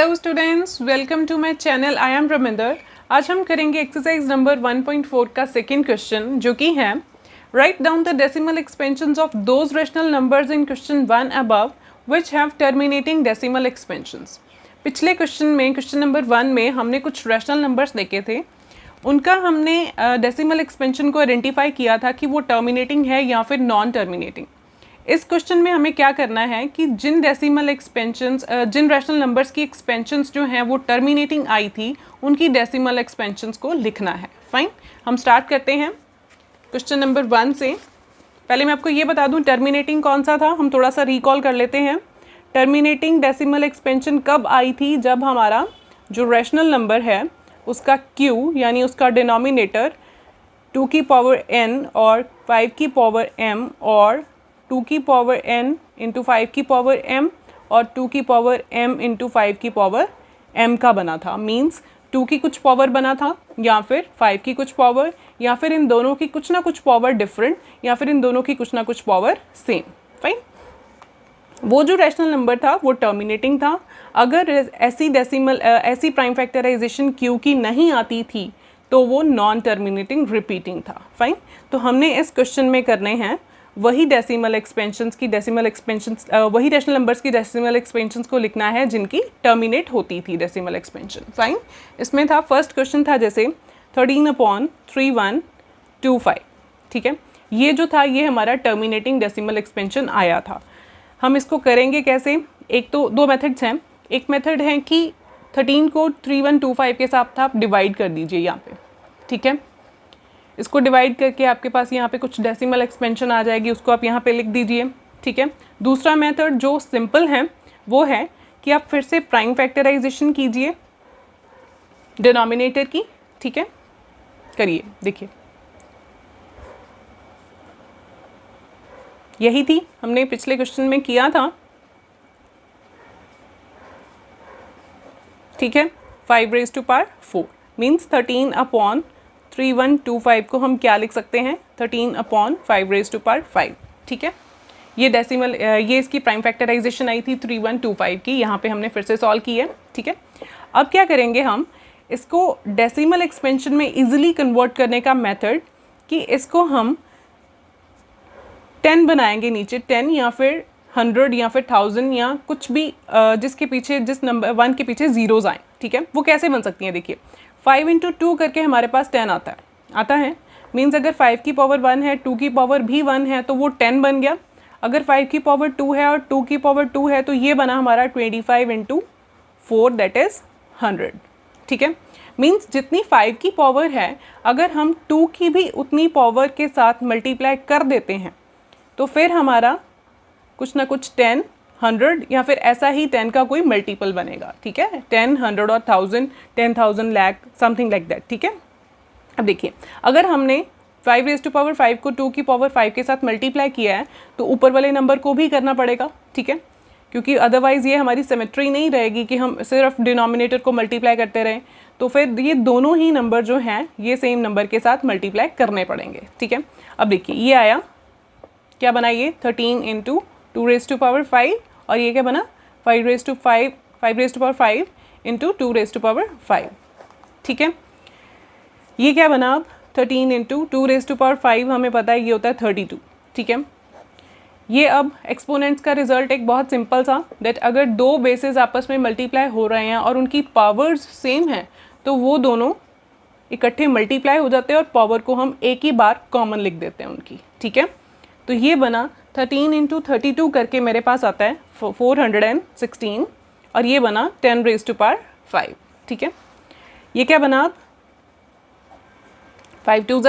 Hello students, welcome to my channel. I am Raminder. आज हम करेंगे एक्सरसाइज नंबर 1.4 का सेकेंड क्वेश्चन, जो कि है write down the decimal expansions of those rational numbers in question 1 above which have terminating decimal expansions. पिछले question में, question number 1 में हमने कुछ रेशनल नंबर्स देखे थे, उनका हमने डेसिमल एक्सपेंशन को आइडेंटिफाई किया था कि वो टर्मिनेटिंग है या फिर नॉन टर्मिनेटिंग। इस क्वेश्चन में हमें क्या करना है कि जिन डेसिमल एक्सपेंशंस, जिन रैशनल नंबर्स की एक्सपेंशंस जो हैं वो टर्मिनेटिंग आई थी, उनकी डेसिमल एक्सपेंशंस को लिखना है। फाइन, हम स्टार्ट करते हैं क्वेश्चन नंबर 1 से। पहले मैं आपको ये बता दूं टर्मिनेटिंग कौन सा था, हम थोड़ा सा रिकॉल कर लेते हैं। टर्मिनेटिंग डेसिमल एक्सपेंशन कब आई थी? जब हमारा जो रैशनल नंबर है उसका q यानी उसका डिनोमिनेटर 2 की पावर n और 5 की पावर m और 2 की पावर n इंटू 5 की पावर m और 2 की पावर m इंटू 5 की पावर m का बना था। मीन्स 2 की कुछ पावर बना था या फिर 5 की कुछ पावर, या फिर इन दोनों की कुछ ना कुछ पावर डिफरेंट, या फिर इन दोनों की कुछ ना कुछ पावर सेम। फाइन, वो जो रैशनल नंबर था वो टर्मिनेटिंग था। अगर ऐसी प्राइम फैक्टराइजेशन q की नहीं आती थी तो वो नॉन टर्मिनेटिंग रिपीटिंग था। फाइन, तो हमने इस क्वेश्चन में करने हैं वही डेसिमल एक्सपेंशंस की वही रैशनल नंबर्स की डेसिमल एक्सपेंशंस को लिखना है जिनकी टर्मिनेट होती थी डेसिमल एक्सपेंशन। फाइन, इसमें था फर्स्ट क्वेश्चन था जैसे 13/3125। ठीक है, ये जो था ये हमारा टर्मिनेटिंग डेसिमल एक्सपेंशन आया था। हम इसको करेंगे कैसे? एक तो दो मेथड्स हैं। एक मेथड है कि 13 को 3125 के साथ आप डिवाइड कर दीजिए यहाँ पे। ठीक है, इसको डिवाइड करके आपके पास यहाँ पे कुछ डेसिमल एक्सपेंशन आ जाएगी, उसको आप यहाँ पे लिख दीजिए। ठीक है, दूसरा मेथड जो सिंपल है वो है कि आप फिर से प्राइम फैक्टराइजेशन कीजिए डिनोमिनेटर की। ठीक है, करिए, देखिए यही थी हमने पिछले क्वेश्चन में किया था। ठीक है, 5 रेज़ टू पावर 4 मीन्स 13/3125 को हम क्या लिख सकते हैं? 13/5 रेज़ टू पावर 5। ठीक है, ये डेसिमल, ये इसकी प्राइम फैक्टराइजेशन आई थी 3125 की, यहाँ पे हमने फिर से सॉल्व की है। ठीक है, अब क्या करेंगे हम इसको डेसिमल एक्सपेंशन में इजीली कन्वर्ट करने का मेथड कि इसको हम 10 बनाएंगे नीचे, 10 या फिर 100 या फिर 1000 या कुछ भी जिसके पीछे, जिस नंबर 1 के पीछे जीरोज आए। ठीक है, वो कैसे बन सकती हैं? देखिए 5 इंटू 2 करके हमारे पास 10 आता है। मीन्स अगर 5 की पावर 1 है, 2 की पावर भी 1 है तो वो 10 बन गया। अगर 5 की पावर 2 है और 2 की पावर 2 है तो ये बना हमारा 25 इंटू 4 दैट इज़ 100। ठीक है, मीन्स जितनी 5 की पावर है अगर हम 2 की भी उतनी पावर के साथ मल्टीप्लाई कर देते हैं तो फिर हमारा कुछ ना कुछ 10, 100 या फिर ऐसा ही 10 का कोई मल्टीपल बनेगा। ठीक है, 10, 100 और 1000, 10,000, लाख, समथिंग लाइक दैट। ठीक है, अब देखिए अगर हमने 5 रेज़ टू पावर 5 को 2 की पावर 5 के साथ मल्टीप्लाई किया है तो ऊपर वाले नंबर को भी करना पड़ेगा। ठीक है, क्योंकि अदरवाइज़ ये हमारी सिमेट्री नहीं रहेगी कि हम सिर्फ डिनोमिनेटर को मल्टीप्लाई करते रहें, तो फिर ये दोनों ही नंबर जो हैं ये सेम नंबर के साथ मल्टीप्लाई करने पड़ेंगे। ठीक है, अब देखिए ये आया, क्या बना ये? 13 इंटू 2 रेज़ टू पावर 5, और ये क्या बना? 5 raise to power 5 into 2 raise to power 5। ठीक है, ये क्या बना? अब 13 इंटू 2 रेज़ टू पावर 5 हमें पता है ये होता है 32। ठीक है, ये अब एक्सपोनेंट्स का रिजल्ट एक बहुत सिंपल सा, दैट अगर दो बेसेस आपस में मल्टीप्लाई हो रहे हैं और उनकी पावर्स सेम हैं तो वो दोनों इकट्ठे मल्टीप्लाई हो जाते हैं और पावर को हम एक ही बार कॉमन लिख देते हैं उनकी। ठीक है, तो ये बना 13 इंटू 32 करके मेरे पास आता है 416, और ये बना 10 रेज़ टू पावर 5। ठीक है, ये क्या बना? अब 5 2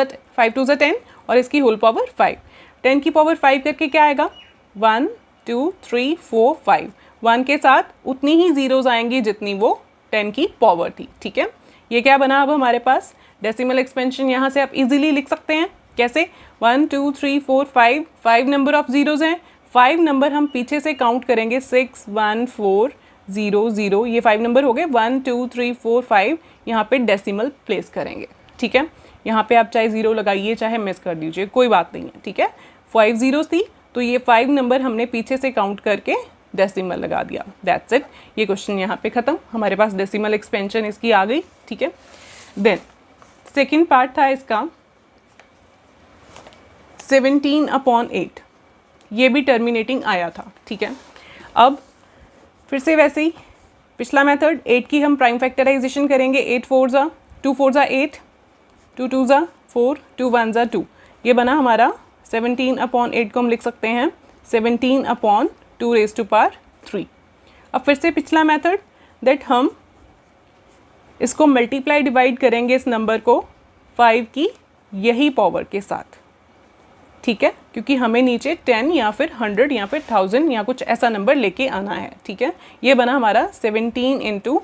ज़ा 10 और इसकी होल पावर 5। 10 की पावर 5 करके क्या आएगा? 1 2 3 4 5। 1 के साथ उतनी ही जीरोज आएंगी जितनी वो 10 की पावर थी। ठीक है, ये क्या बना? अब हमारे पास डेसिमल एक्सपेंशन यहाँ से आप इजीली लिख सकते हैं। कैसे? 1 2 3 4 5, 5 नंबर ऑफ जीरोज हैं। 5 नंबर हम पीछे से काउंट करेंगे, 6 1 4 0 0, ये 5 नंबर हो गए। 1 2 3 4 5 यहाँ पे डेसिमल प्लेस करेंगे। ठीक है, यहाँ पे आप चाहे 0 लगाइए चाहे मिस कर दीजिए, कोई बात नहीं है। ठीक है, 5 जीरोज थी तो ये 5 नंबर हमने पीछे से काउंट करके डेसिमल लगा दिया, दैट्स इट। ये क्वेश्चन यहाँ पे ख़त्म, हमारे पास डेसिमल एक्सपेंशन इसकी आ गई, ठीक है। देन सेकेंड पार्ट था इसका 17/8, ये भी टर्मिनेटिंग आया था, ठीक है। अब फिर से वैसे ही पिछला मेथड 8 की हम प्राइम फैक्टराइजेशन करेंगे, 8 4 ज़ा 2 4 ज़ा 8, 2 2 ज़ा 4, 2 1 ज़ा 2, ये बना हमारा 17/8 को हम लिख सकते हैं 17/2⁻3। अब फिर से पिछला मेथड दैट हम इसको मल्टीप्लाई डिवाइड करेंगे इस नंबर को 5 की यही पावर के साथ, ठीक है, क्योंकि हमें नीचे 10 या फिर 100 या फिर 1000 या कुछ ऐसा नंबर लेके आना है, ठीक है। ये बना हमारा 17 ×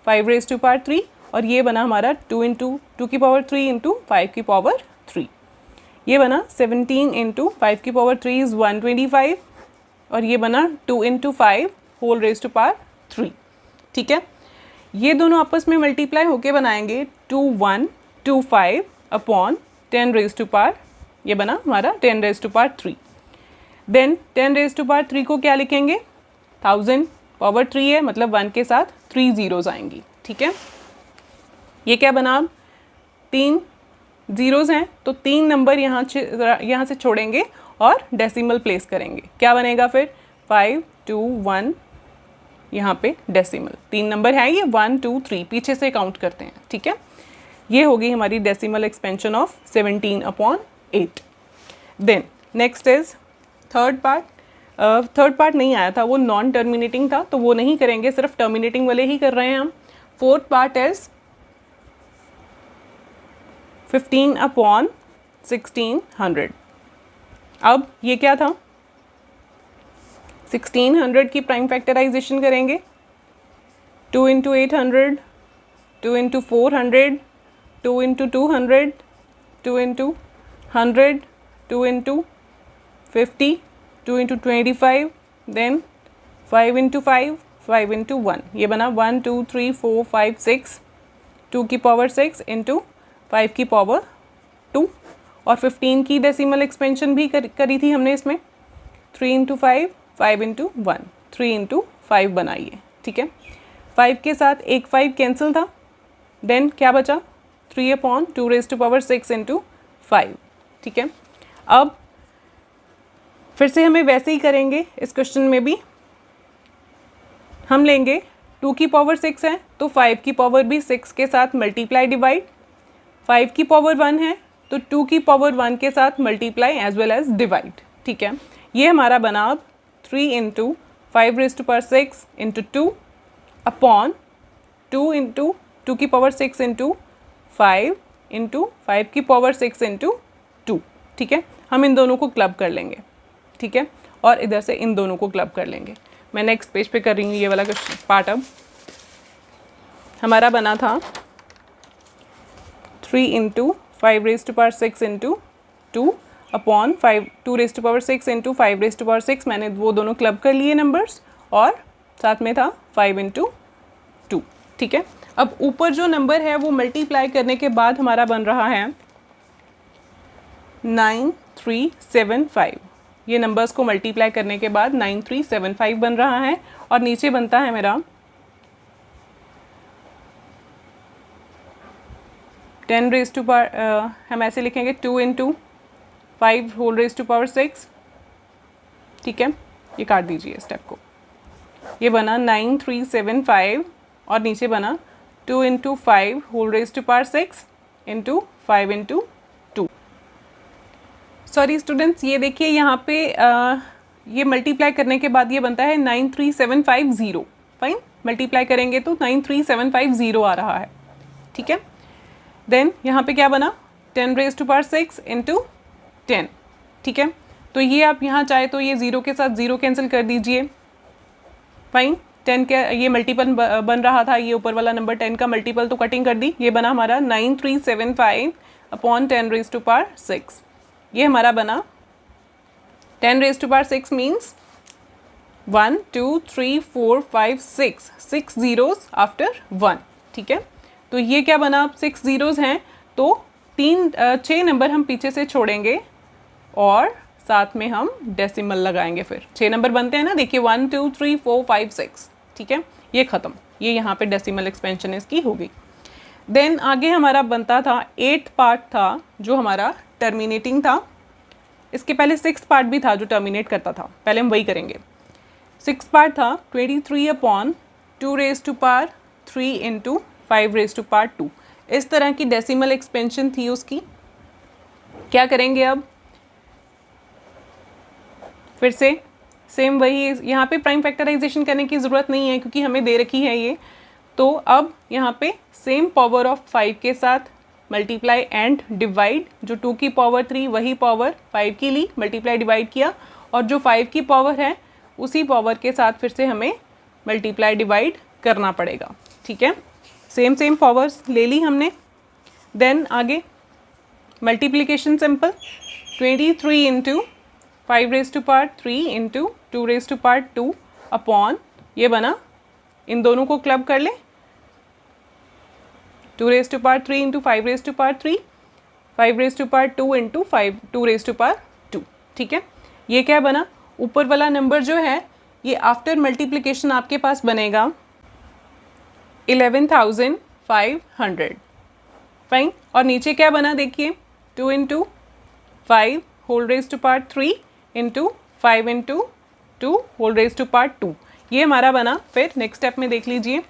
5⁻3 और ये बना हमारा 2 × 2⁻3 × 5⁻3। ये बना 17 × 5⁻3 इज़ 125 और ये बना 2 × 5⁻3, ठीक है। ये दोनों आपस में मल्टीप्लाई होके बनाएंगे 2125/10⁻, ये बना हमारा 10⁻3। देन 10⁻3 को क्या लिखेंगे, 1000 पावर 3 है, मतलब 1 के साथ 3 ज़ीरोज़ आएंगी, ठीक है। ये क्या बना, 3 ज़ीरोज़ हैं तो 3 नंबर यहाँ से छोड़ेंगे और डेसिमल प्लेस करेंगे, क्या बनेगा फिर 5 2 1, यहाँ पे डेसिमल 3 नंबर है, ये 1 2 3 पीछे से काउंट करते हैं, ठीक है। ये होगी हमारी decimal expansion of 17/8। Then next is third part. Third part नहीं आया था, वो नॉन टर्मिनेटिंग था तो वो नहीं करेंगे, सिर्फ टर्मिनेटिंग वाले ही कर रहे हैं हम। Fourth part is 15/1600। अब ये क्या था, 1600 की प्राइम फैक्टराइजेशन करेंगे, 2 × 800, 2 × 400, 2 × 200, 2 × 100, 2 × 50, 2 × 25, देन 5 × 5, 5 × 1, ये बना 1 2 3 4 5 6, 2 की पावर 6 × 5 की पावर 2, और 15 की डेसिमल एक्सपेंशन भी करी थी हमने इसमें, 3 × 5, 5 × 1, 3 × 5 बनाइए, ठीक है। 5 के साथ एक 5 कैंसिल था, देन क्या बचा 3/2⁶ × 5, ठीक है। अब फिर से हमें वैसे ही करेंगे, इस क्वेश्चन में भी हम लेंगे 2 की पावर 6 है तो 5 की पावर भी 6 के साथ मल्टीप्लाई डिवाइड, 5 की पावर 1 है तो 2 की पावर 1 के साथ multiply as well as divide, ठीक है। ये हमारा बना अब 3 × 5⁻6 × 2 अपॉन 2 × 2 की पावर 6 × 5 × 5 की पावर 6 × 2, ठीक है। हम इन दोनों को क्लब कर लेंगे, ठीक है, और इधर से इन दोनों को क्लब कर लेंगे। मैं नेक्स्ट पेज पे कर रही हूँ ये वाला पार्ट। अब हमारा बना था 3 × 5⁻6 × 2 अपॉन 2�6× 5⁻6, मैंने वो दोनों क्लब कर लिए नंबर्स, और साथ में था 5 × 2, ठीक है। अब ऊपर जो नंबर है वो मल्टीप्लाई करने के बाद हमारा बन रहा है 9375। ये नंबर्स को मल्टीप्लाई करने के बाद 9375 बन रहा है, और नीचे बनता है मेरा 10⁻, हम ऐसे लिखेंगे 2 × 5⁻6, ठीक है। ये काट दीजिए स्टेप को, ये बना 9375 और नीचे बना 2 × 5⁻6 × 5 × 2। सॉरी स्टूडेंट्स, ये देखिए यहाँ पे ये मल्टीप्लाई करने के बाद ये बनता है 93750। फाइन, मल्टीप्लाई करेंगे तो 93750 आ रहा है, ठीक है। देन यहाँ पे क्या बना 10⁻6 × 10, ठीक है। तो ये आप यहाँ चाहे तो ये ज़ीरो के साथ ज़ीरो कैंसिल कर दीजिए। फाइन, 10 के ये मल्टीपल बन रहा था, ये ऊपर वाला नंबर 10 का मल्टीपल, तो कटिंग कर दी, ये बना हमारा 9375/10⁻6। ये हमारा बना 10⁻6 मीन्स 1 2 3 4 5 6 ज़ीरोज़ आफ्टर 1, ठीक है। तो ये क्या बना, अब 6 ज़ीरोज़ हैं तो 6 नंबर हम पीछे से छोड़ेंगे और साथ में हम डेसिमल लगाएंगे। फिर 6 नंबर बनते हैं ना, देखिए 1 2 3 4 5 6, ठीक है, ये ख़त्म, ये यहाँ पे डेसिमल एक्सपेंशन इसकी हो गई। देन आगे हमारा बनता था 8 पार्ट था जो हमारा टर्मिनेटिंग था। इसके पहले 6 पार्ट भी था जो टर्मिनेट करता था, पहले हम वही करेंगे। 6 पार्ट था 23/2⁻³ इंटू 5⁻²। इस तरह की डेसिमल एक्सपेंशन थी उसकी। क्या करेंगे अब, फिर से सेम वही, यहाँ पे प्राइम फैक्टराइजेशन करने की ज़रूरत नहीं है क्योंकि हमें दे रखी है ये। तो अब यहाँ पे सेम पावर ऑफ 5 के साथ मल्टीप्लाई एंड डिवाइड, जो 2 की पावर 3 वही पावर 5 की ली, मल्टीप्लाई डिवाइड किया, और जो 5 की पावर है उसी पावर के साथ फिर से हमें मल्टीप्लाई डिवाइड करना पड़ेगा, ठीक है। सेम पावर्स ले ली हमने। देन आगे multiplication simple, 23 into 5⁻³ into 2⁻² upon, ये बना, इन दोनों को क्लब कर ले, 2⁻³ इंटू 5⁻², 5⁻² इंटू 2⁻², ठीक है। ये क्या बना, ऊपर वाला नंबर जो है ये आफ्टर मल्टीप्लिकेशन आपके पास बनेगा 11,500, फाइन। और नीचे क्या बना देखिए, 2 इंटू 5⁻³ इंटू 5 इंटू 2⁻², ये हमारा बना। फिर नेक्स्ट स्टेप में देख लीजिए,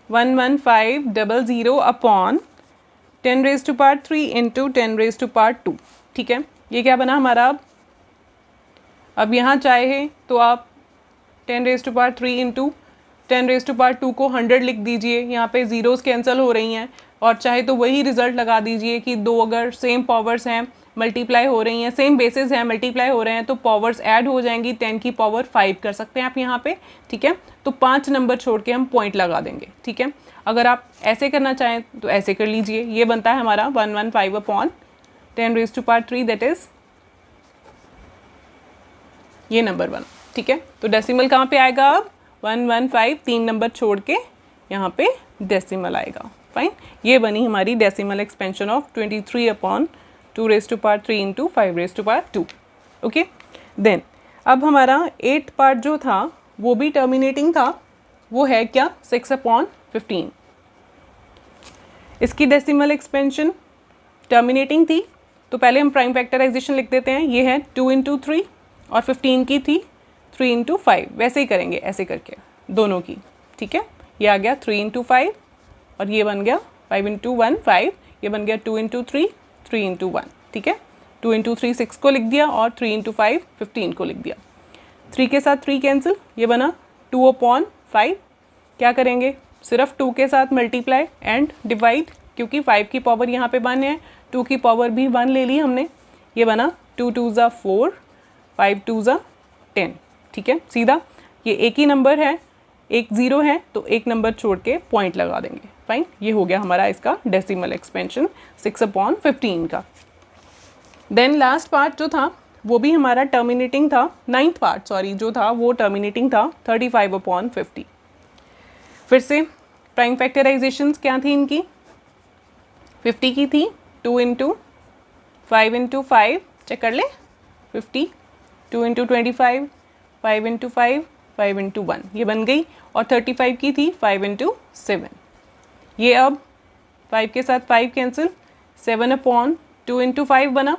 11500 अपॉन 10⁻³ इंटू 10⁻², ठीक है। ये क्या बना हमारा, अब यहाँ चाहे तो आप 10⁻³ इंटू 10⁻² को 100 लिख दीजिए, यहाँ पे ज़ीरोज़ कैंसिल हो रही हैं, और चाहे तो वही रिज़ल्ट लगा दीजिए कि दो अगर सेम पावर्स हैं मल्टीप्लाई हो रही हैं, सेम बेसिस हैं मल्टीप्लाई हो रहे हैं, तो पावर्स ऐड हो जाएंगी, 10 की पावर 5 कर सकते हैं आप यहाँ पे, ठीक है। तो 5 नंबर छोड़ के हम पॉइंट लगा देंगे, ठीक है। अगर आप ऐसे करना चाहें तो ऐसे कर लीजिए। ये बनता है हमारा 115 अपॉन 10⁻³ दैट इज़, ये नंबर बना, ठीक है। तो डेसिमल कहाँ पे आएगा अब, 115, 3 नंबर छोड़ के यहाँ पे डेसिमल आएगा, फाइन। ये बनी हमारी decimal expansion of 23/2⁻³ into 5⁻², okay. Then अब हमारा 8 पार्ट जो था वो भी टर्मिनेटिंग था, वो है क्या, 6/15। इसकी डेसिमल एक्सपेंशन टर्मिनेटिंग थी, तो पहले हम प्राइम फैक्टराइजेशन लिख देते हैं। ये है 2 इंटू 3 और 15 की थी 3 इंटू 5, वैसे ही करेंगे ऐसे करके दोनों की, ठीक है। ये आ गया 3 इंटू 5 और ये बन गया 5 इंटू 1 5, ये बन गया 2 इंटू 3 3 इंटू 1, ठीक है। 2 इंटू 3 6 को लिख दिया और 3 इंटू 5 15 को लिख दिया। 3 के साथ 3 कैंसिल, ये बना 2/5। क्या करेंगे, सिर्फ 2 के साथ मल्टीप्लाई एंड डिवाइड, क्योंकि 5 की पावर यहाँ पे 1 है, 2 की पावर भी 1 ले ली हमने। ये बना 2 2 ज़ा 4, 5 2 ज़ा 10, ठीक है। सीधा ये एक ही नंबर है, एक 0 है, तो एक नंबर छोड़ के पॉइंट लगा देंगे, फाइन। ये हो गया हमारा इसका डेसिमल एक्सपेंशन 6/15 का। देन लास्ट पार्ट जो था वो भी हमारा टर्मिनेटिंग था, 9th पार्ट सॉरी जो था वो टर्मिनेटिंग था 35/50। फिर से प्राइम फैक्टराइजेशंस क्या थी इनकी, 50 की थी, 2 इंटू 5 इंटू 5, चेक कर ले, 50, 2 इंटू 25, 5 इंटू 5, 5 इंटू 1, ये बन गई। और 35 की थी 5 इंटू 7। ये अब 5 के साथ 5 कैंसिल, 7/2 इंटू 5 बना।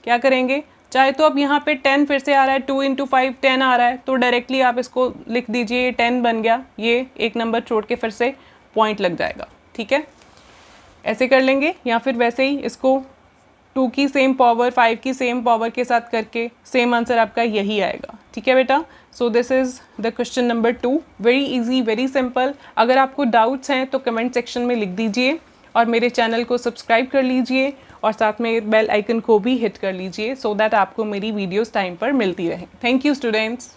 क्या करेंगे, चाहे तो अब यहाँ पे 10 फिर से आ रहा है, 2 इंटू 5 10 आ रहा है, तो डायरेक्टली आप इसको लिख दीजिए, 10 बन गया, ये एक नंबर छोड़ के फिर से पॉइंट लग जाएगा, ठीक है। ऐसे कर लेंगे, या फिर वैसे ही इसको 2 की सेम पावर 5 की सेम पावर के साथ करके सेम आंसर आपका यही आएगा, ठीक है बेटा। So this is the question number 2, very easy very simple. अगर आपको डाउट्स हैं तो कमेंट सेक्शन में लिख दीजिए, और मेरे चैनल को सब्सक्राइब कर लीजिए, और साथ में बेल आइकन को भी हिट कर लीजिए, सो दैट आपको मेरी वीडियोस टाइम पर मिलती रहे। Thank you students.